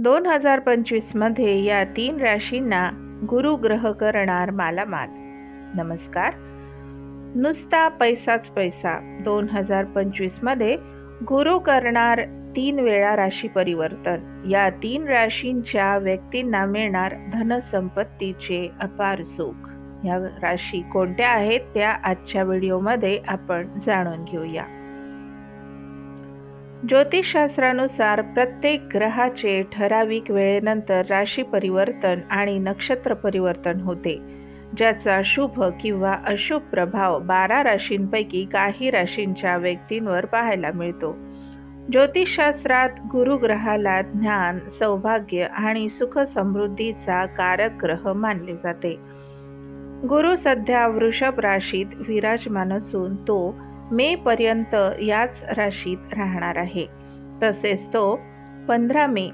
2025 मध्ये या 3 राशींना गुरु ग्रह करणार मालामाल. नमस्कार. नुसता पैसाच पैसा 2025 मध्ये गुरु करणार 3 वेळा राशी परिवर्तन. या 3 राशींच्या व्यक्तींना मिळणार धनसंपत्तीचे अपार सुख. या राशी कोणत्या आहेत त्या आजच्या व्हिडिओमध्ये आपण जाणून घेऊया. ज्योतिषशास्त्रानुसार प्रत्येक ग्रहाचे ठराविक वेळेनंतर राशी परिवर्तन आणि नक्षत्र परिवर्तन होते, ज्याचा शुभ किंवा अशुभ प्रभाव 12 राशींपैकी काही राशींच्या व्यक्तींवर पाहायला मिळतो. ज्योतिषशास्त्रात गुरु ग्रहाला ज्ञान, सौभाग्य आणि सुख समृद्धीचा कारक ग्रह मानले जाते. गुरु सध्या वृषभ राशीत विराजमान असून तो मे पर्यंत याच राशीत राहणार आहे. तसेच तो 15 मे